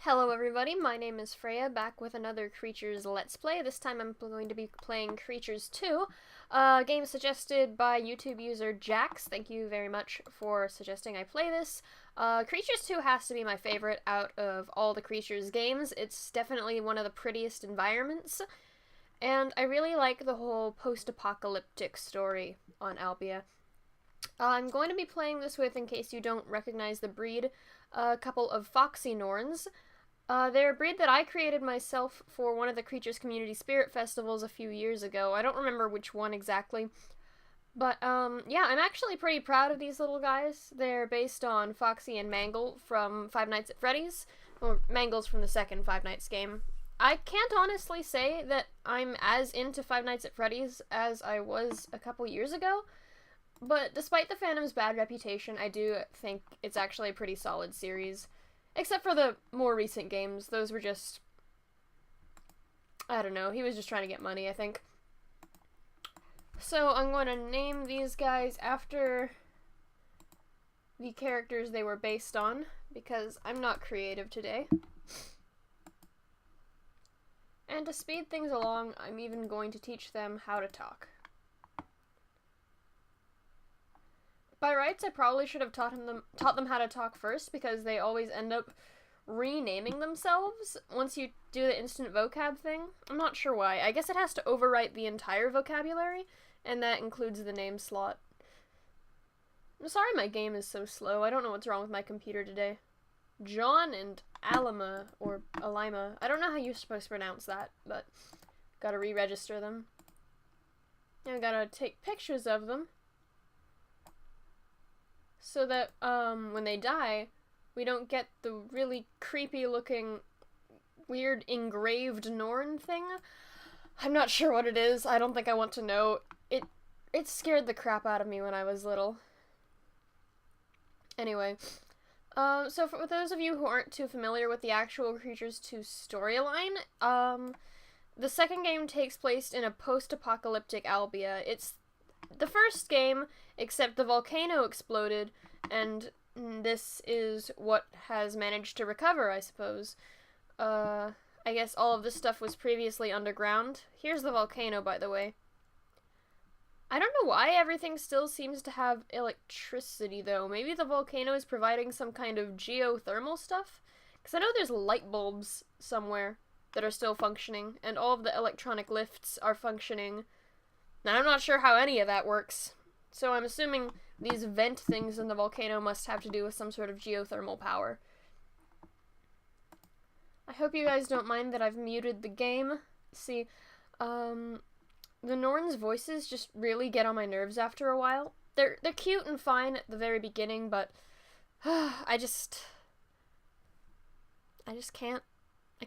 Hello everybody, my name is Freya, back with another Creatures Let's Play. This time I'm going to be playing Creatures 2, a game suggested by YouTube user Jax. Thank you very much for suggesting I play this. Creatures 2 has to be my favorite out of all the Creatures games. It's definitely one of the prettiest environments, and I really like the whole post-apocalyptic story on Albia. I'm going to be playing this with, in case you don't recognize the breed, a couple of foxy Norns. They're a breed that I created myself for one of the Creatures Community Spirit Festivals a few years ago. I don't remember which one exactly. But, yeah, I'm actually pretty proud of these little guys. They're based on Foxy and Mangle from Five Nights at Freddy's. Or Mangle's from the second Five Nights game. I can't honestly say that I'm as into Five Nights at Freddy's as I was a couple years ago. But despite the fandom's bad reputation, I do think it's actually a pretty solid series. Except for the more recent games. Those were just... I don't know. He was just trying to get money, I think. So I'm going to name these guys after the characters they were based on, because I'm not creative today. And to speed things along, I'm even going to teach them how to talk. By rights, I probably should have taught them how to talk first, because they always end up renaming themselves once you do the instant vocab thing. I'm not sure why. I guess it has to overwrite the entire vocabulary, and that includes the name slot. I'm sorry my game is so slow. I don't know what's wrong with my computer today. John and Alima, or Alima. I don't know how you're supposed to pronounce that, but gotta re-register them. I gotta take pictures of them, so that, when they die, we don't get the really creepy looking, weird engraved Norn thing. I'm not sure what it is. I don't think I want to know. It scared the crap out of me when I was little. Anyway, so for those of you who aren't too familiar with the actual Creatures 2 storyline, the second game takes place in a post-apocalyptic Albia. It's the first game, except the volcano exploded, and this is what has managed to recover, I suppose. I guess all of this stuff was previously underground. Here's the volcano, by the way. I don't know why everything still seems to have electricity, though. Maybe the volcano is providing some kind of geothermal stuff? Because I know there's light bulbs somewhere that are still functioning, and all of the electronic lifts are functioning. And I'm not sure how any of that works. So I'm assuming these vent things in the volcano must have to do with some sort of geothermal power. I hope you guys don't mind that I've muted the game. See, the Norns' voices just really get on my nerves after a while. They're cute and fine at the very beginning, but I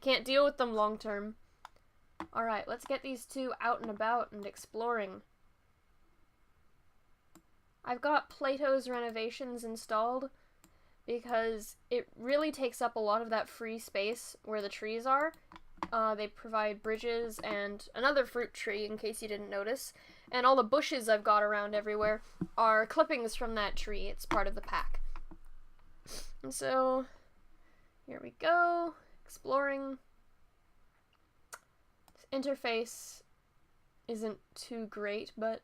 can't deal with them long term. Alright, let's get these two out and about and exploring. I've got Plato's Renovations installed because it really takes up a lot of that free space where the trees are. They provide bridges and another fruit tree, in case you didn't notice. And all the bushes I've got around everywhere are clippings from that tree. It's part of the pack. And so, here we go. Exploring. Interface isn't too great, but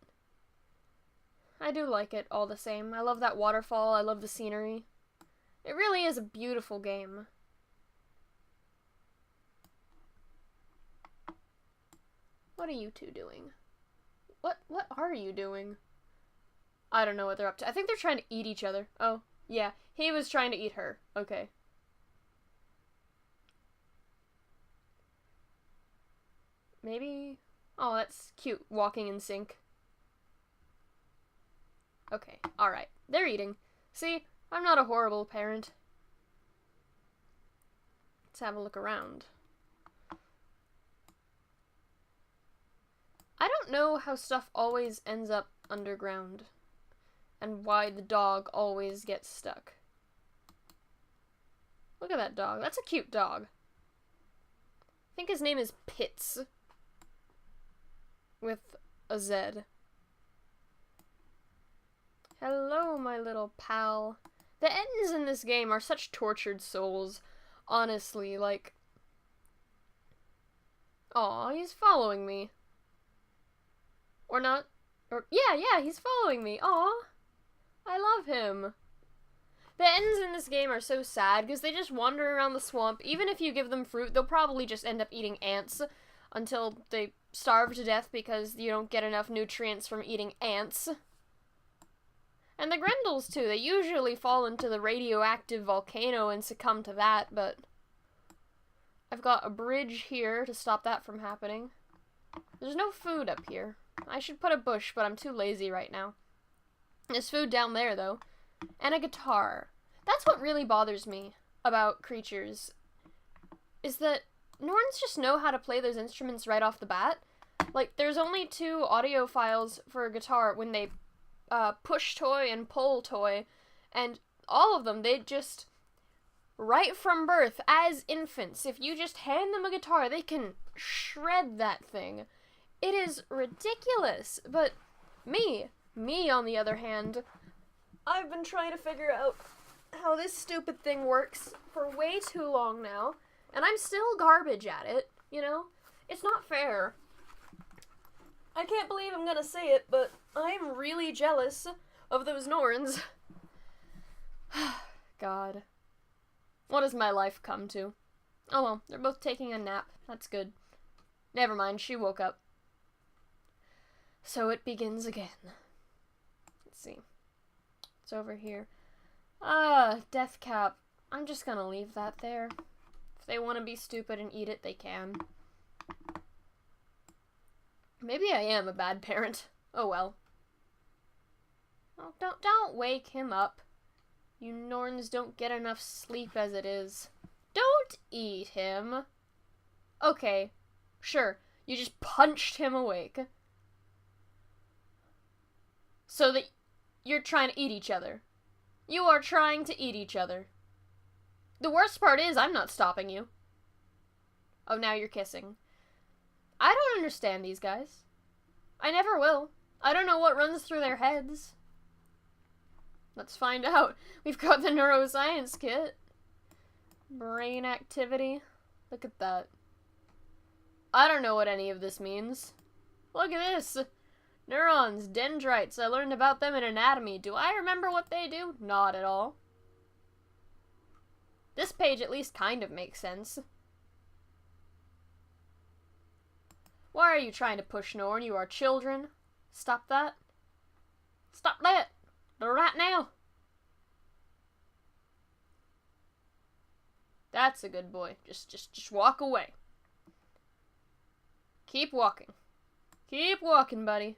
I do like it all the same. I love that waterfall, I love the scenery. It really is a beautiful game. What are you two doing? What are you doing? I don't know what they're up to. I think they're trying to eat each other. Oh, yeah. He was trying to eat her. Okay. Maybe... Oh, that's cute. Walking in sync. Okay, alright. They're eating. See, I'm not a horrible parent. Let's have a look around. I don't know how stuff always ends up underground, and why the dog always gets stuck. Look at that dog. That's a cute dog. I think his name is Pitts. With a Z. Hello, my little pal. The Ettins in this game are such tortured souls. Honestly, like... Aw, he's following me. Or not. Or, yeah, he's following me. Aw. I love him. The Ettins in this game are so sad because they just wander around the swamp. Even if you give them fruit, they'll probably just end up eating ants until they starve to death because you don't get enough nutrients from eating ants. And the Grendels, too. They usually fall into the radioactive volcano and succumb to that, but... I've got a bridge here to stop that from happening. There's no food up here. I should put a bush, but I'm too lazy right now. There's food down there, though. And a guitar. That's what really bothers me about creatures. Is that Norns just know how to play those instruments right off the bat. Like, there's only 2 audio files for a guitar when they push toy and pull toy. And all of them, they just... Right from birth, as infants, if you just hand them a guitar, they can shred that thing. It is ridiculous, but me on the other hand, I've been trying to figure out how this stupid thing works for way too long now, and I'm still garbage at it, you know? It's not fair. I can't believe I'm gonna say it, but I'm really jealous of those Norns. God. What has my life come to? Oh well, they're both taking a nap. That's good. Never mind, she woke up. So it begins again. Let's see. It's over here. Death cap. I'm just gonna leave that there. If they want to be stupid and eat it, they can. Maybe I am a bad parent. Oh well. Oh, don't wake him up. You Norns don't get enough sleep as it is. Don't eat him. Okay, sure. You just punched him awake. So that you're trying to eat each other. You are trying to eat each other. The worst part is I'm not stopping you. Oh, now you're kissing. I don't understand these guys. I never will. I don't know what runs through their heads. Let's find out. We've got the neuroscience kit. Brain activity. Look at that. I don't know what any of this means. Look at this. Neurons, dendrites. I learned about them in anatomy. Do I remember what they do? Not at all. This page at least kind of makes sense. Why are you trying to push Norn? You are children. Stop that. Stop that. Right now. That's a good boy. Just walk away. Keep walking. Keep walking, buddy.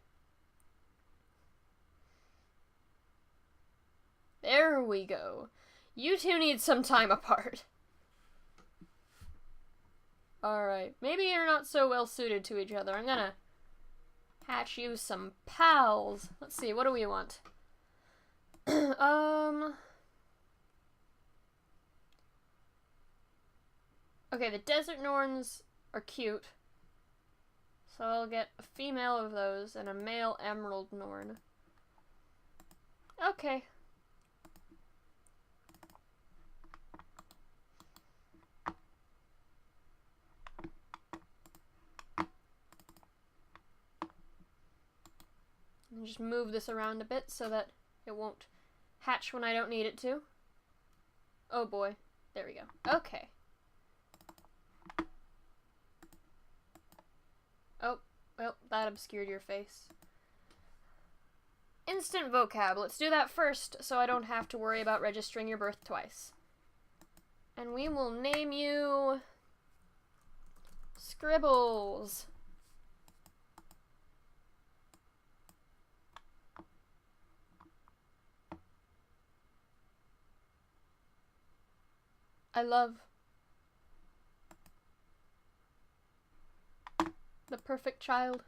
There we go. You two need some time apart. Alright. Maybe you're not so well suited to each other. I'm gonna hatch you some pals. Let's see, what do we want? Okay, the desert Norns are cute. So I'll get a female of those and a male emerald Norn. Okay. And just move this around a bit so that it won't hatch when I don't need it to. Oh boy. There we go. Okay. Oh, well, that obscured your face. Instant vocab. Let's do that first so I don't have to worry about registering your birth twice. And we will name you Scribbles. I love the perfect child.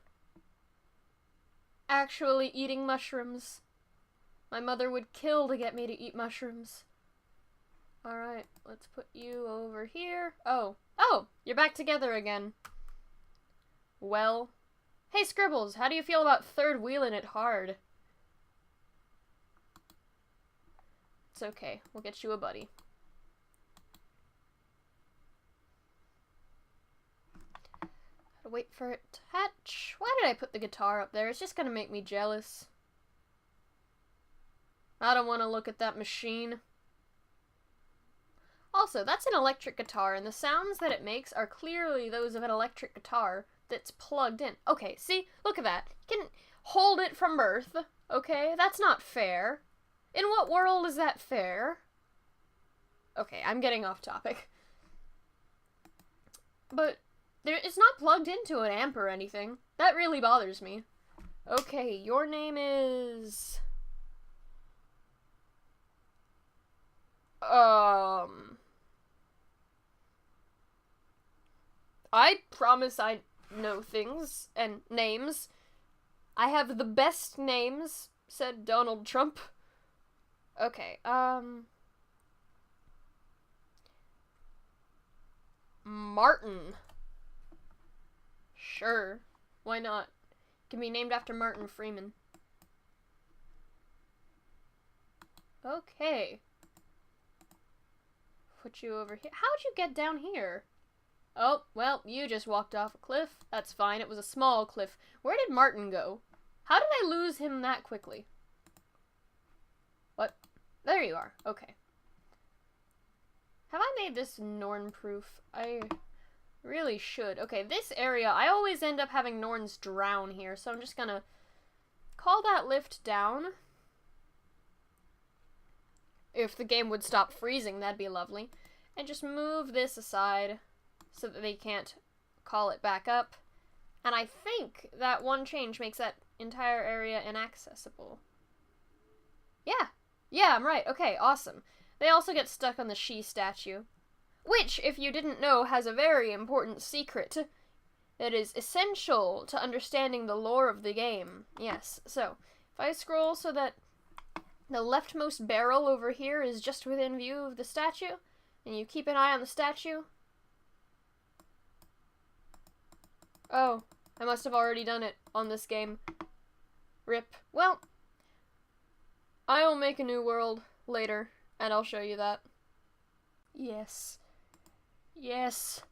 Actually eating mushrooms. My mother would kill to get me to eat mushrooms. Alright, let's put you over here. Oh, you're back together again. Well. Hey Scribbles, how do you feel about third wheeling it hard? It's okay, we'll get you a buddy. Gotta wait for it to hatch. Why did I put the guitar up there? It's just gonna make me jealous. I don't want to look at that machine. Also, that's an electric guitar, and the sounds that it makes are clearly those of an electric guitar that's plugged in. Okay, see? Look at that. You can hold it from birth, okay? That's not fair. In what world is that fair? Okay, I'm getting off topic. But it's not plugged into an amp or anything. That really bothers me. Okay, your name is... I promise I know things and names. I have the best names, said Donald Trump. Okay, Martin. Sure, why not? Can be named after Martin Freeman. Okay. Put you over here. How'd you get down here? Oh, well, you just walked off a cliff. That's fine. It was a small cliff. Where did Martin go? How did I lose him that quickly? What? There you are. Okay. Have I made this Norn-proof? I really should. Okay, this area, I always end up having Norns drown here, so I'm just gonna call that lift down. If the game would stop freezing, that'd be lovely. And just move this aside so that they can't call it back up. And I think that one change makes that entire area inaccessible. Yeah, I'm right. Okay, awesome. They also get stuck on the she statue, which, if you didn't know, has a very important secret that is essential to understanding the lore of the game. Yes, so if I scroll so that the leftmost barrel over here is just within view of the statue, and you keep an eye on the statue. Oh, I must have already done it on this game. Rip. Well, I will make a new world later, and I'll show you that. Yes. Yes.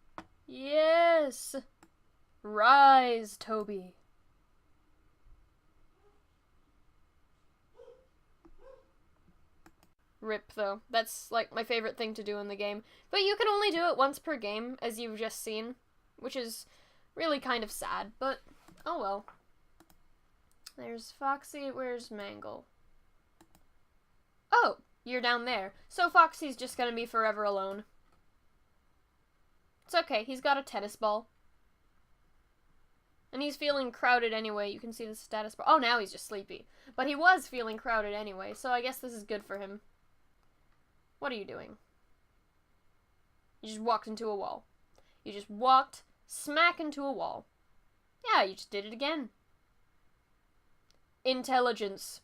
Yes! Rise, Toby. Rip, though. That's, like, my favorite thing to do in the game. But you can only do it once per game, as you've just seen, which is really kind of sad, but oh well. There's Foxy, where's Mangle? Oh, you're down there. So Foxy's just gonna be forever alone. It's okay, he's got a tennis ball. And he's feeling crowded anyway, you can see the status bar. Oh, now he's just sleepy. But he was feeling crowded anyway, so I guess this is good for him. What are you doing? You just walked into a wall. You just walked smack into a wall. Yeah, you just did it again. Intelligence.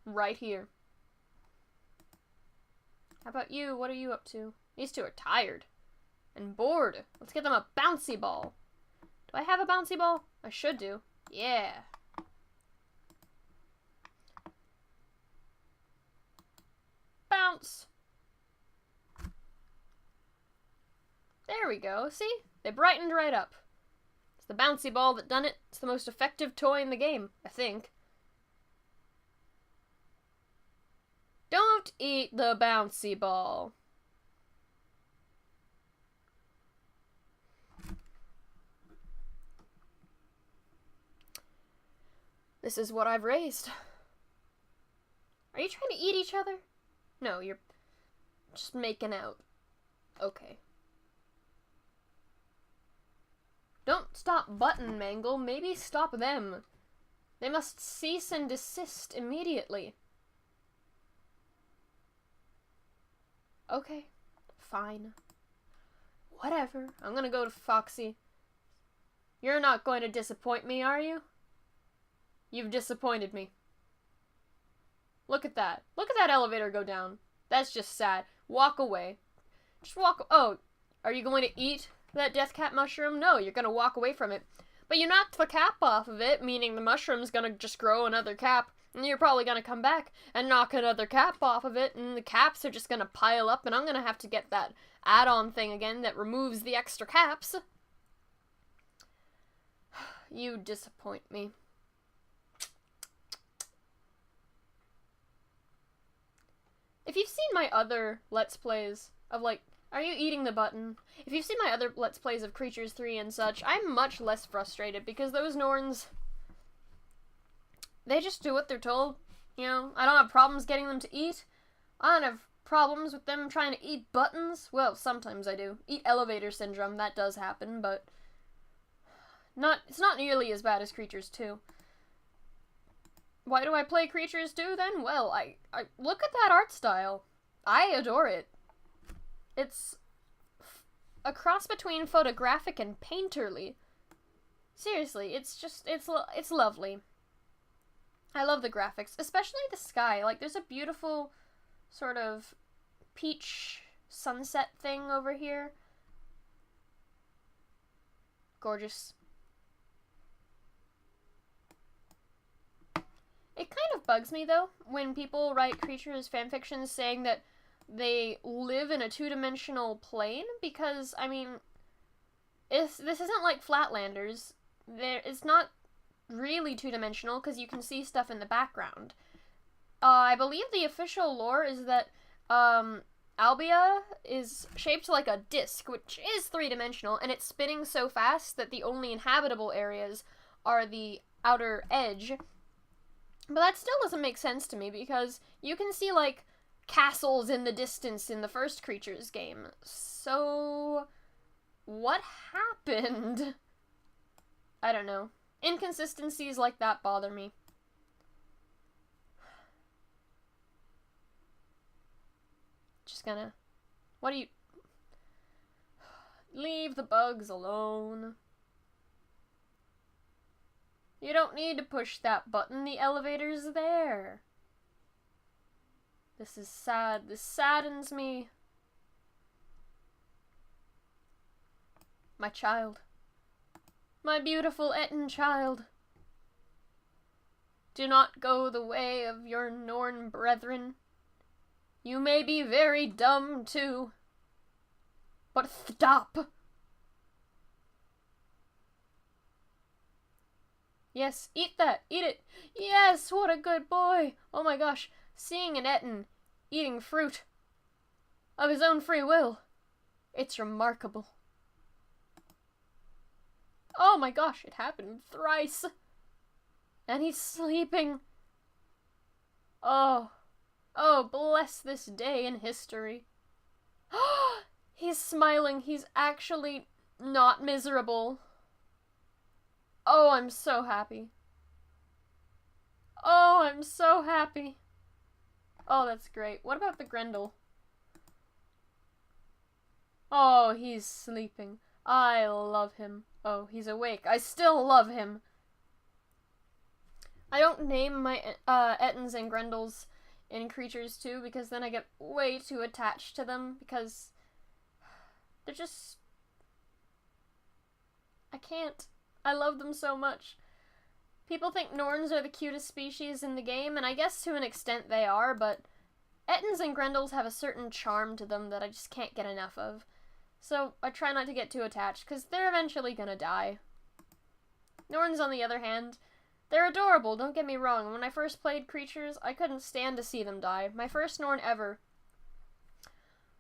Right here. How about you? What are you up to? These two are tired. And bored. Let's get them a bouncy ball. Do I have a bouncy ball? I should do. Yeah. Bounce. There we go. See? They brightened right up. It's the bouncy ball that done it. It's the most effective toy in the game, I think. Don't eat the bouncy ball. This is what I've raised. Are you trying to eat each other? No, you're just making out. Okay. Don't stop Button, Mangle. Maybe stop them. They must cease and desist immediately. Okay. Fine. Whatever. I'm gonna go to Foxy. You're not going to disappoint me, are you? You've disappointed me. Look at that. Look at that elevator go down. That's just sad. Walk away. Just walk... Oh, are you going to eat that death cap mushroom? No, you're going to walk away from it. But you knocked the cap off of it, meaning the mushroom's going to just grow another cap, and you're probably going to come back and knock another cap off of it, and the caps are just going to pile up, and I'm going to have to get that add-on thing again that removes the extra caps. You disappoint me. If you've seen my other Let's Plays of, like, are you eating the button? If you've seen my other Let's Plays of Creatures 3 and such, I'm much less frustrated because those Norns, they just do what they're told. You know, I don't have problems getting them to eat. I don't have problems with them trying to eat buttons. Well, sometimes I do. Eat elevator syndrome, that does happen, but it's not nearly as bad as Creatures 2. Why do I play Creatures 2 then? Well, I look at that art style. I adore it. It's a cross between photographic and painterly. Seriously, it's lovely. I love the graphics, especially the sky. Like, there's a beautiful sort of peach sunset thing over here. Gorgeous. It kind of bugs me, though, when people write Creatures fanfictions saying that they live in a two-dimensional plane, because, I mean, this isn't like Flatlanders. It's not really two-dimensional, because you can see stuff in the background. I believe the official lore is that, Albia is shaped like a disc, which is three-dimensional, and it's spinning so fast that the only inhabitable areas are the outer edge. But that still doesn't make sense to me, because you can see, like, castles in the distance in the first Creatures game. So, what happened? I don't know. Inconsistencies like that bother me. Just gonna... What do you... Leave the bugs alone. You don't need to push that button. The elevator's there. This is sad. This saddens me. My child. My beautiful Ettin child. Do not go the way of your Norn brethren. You may be very dumb, too. But stop! Yes, eat that! Eat it! Yes, what a good boy! Oh my gosh, seeing an Ettin eating fruit of his own free will, it's remarkable. Oh my gosh, it happened thrice! And he's sleeping. Oh, bless this day in history. He's smiling. He's actually not miserable. Oh, I'm so happy. Oh, I'm so happy. Oh, that's great. What about the Grendel? Oh, he's sleeping. I love him. Oh, he's awake. I still love him. I don't name my Ettins and Grendels in Creatures 2 because then I get way too attached to them because they're just... I can't. I love them so much. People think Norns are the cutest species in the game, and I guess to an extent they are, but Ettins and Grendels have a certain charm to them that I just can't get enough of. So I try not to get too attached, because they're eventually gonna die. Norns, on the other hand, they're adorable, don't get me wrong. When I first played Creatures, I couldn't stand to see them die. My first Norn ever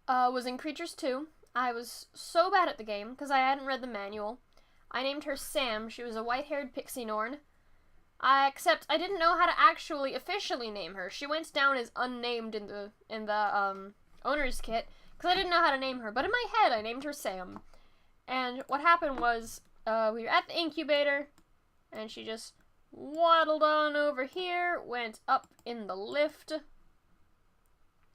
was in Creatures 2. I was so bad at the game, because I hadn't read the manual. I named her Sam. She was a white-haired pixie Norn. Except I didn't know how to actually officially name her. She went down as unnamed in the owner's kit, because I didn't know how to name her. But in my head, I named her Sam. And what happened was, we were at the incubator, and she just waddled on over here, went up in the lift,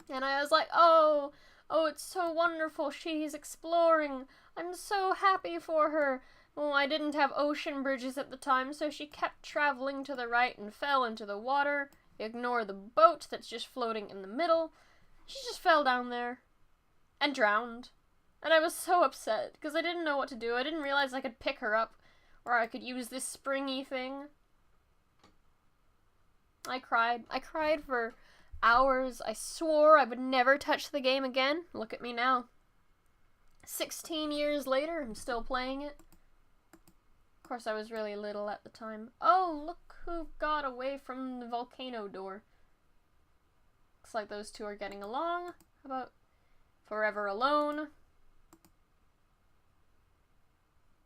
and I was like, oh, it's so wonderful, she's exploring, I'm so happy for her. Well, I didn't have ocean bridges at the time, so she kept traveling to the right and fell into the water. Ignore the boat that's just floating in the middle. She just fell down there and drowned. And I was so upset, because I didn't know what to do. I didn't realize I could pick her up, or I could use this springy thing. I cried. I cried for hours. I swore I would never touch the game again. Look at me now. 16 years later, I'm still playing it. Of course, I was really little at the time. Oh, look who got away from the volcano door. Looks like those two are getting along. How about Forever Alone?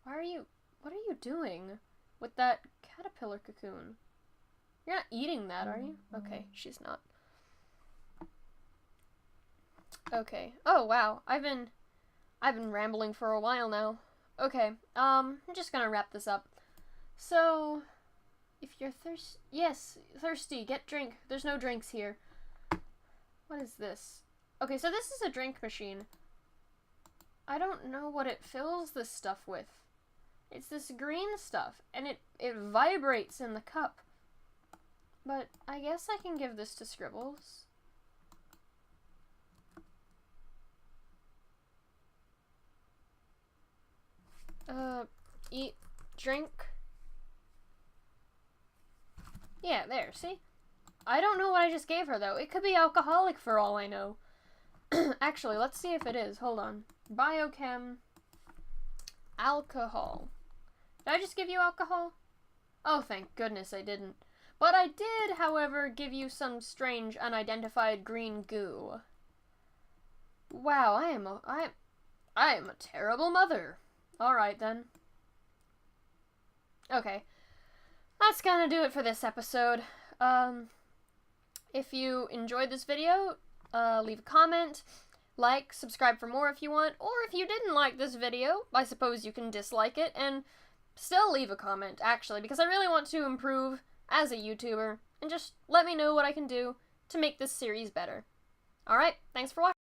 What are you doing with that caterpillar cocoon? You're not eating that, are you? Okay, she's not. Okay. Oh, wow. I've been rambling for a while now. Okay, I'm just gonna wrap this up. So, if you're thirsty, get drink. There's no drinks here. What is this? Okay, so this is a drink machine. I don't know what it fills this stuff with. It's this green stuff, and it vibrates in the cup. But I guess I can give this to Scribbles. Eat, drink. Yeah, there, see? I don't know what I just gave her, though. It could be alcoholic for all I know. Actually, let's see if it is. Hold on. Biochem. Alcohol. Did I just give you alcohol? Oh, thank goodness I didn't. But I did, however, give you some strange unidentified green goo. Wow, I am a terrible mother. Alright then. Okay. That's gonna do it for this episode. If you enjoyed this video, leave a comment, like, subscribe for more if you want, or if you didn't like this video, I suppose you can dislike it, and still leave a comment, actually, because I really want to improve as a YouTuber, and just let me know what I can do to make this series better. Alright, thanks for watching.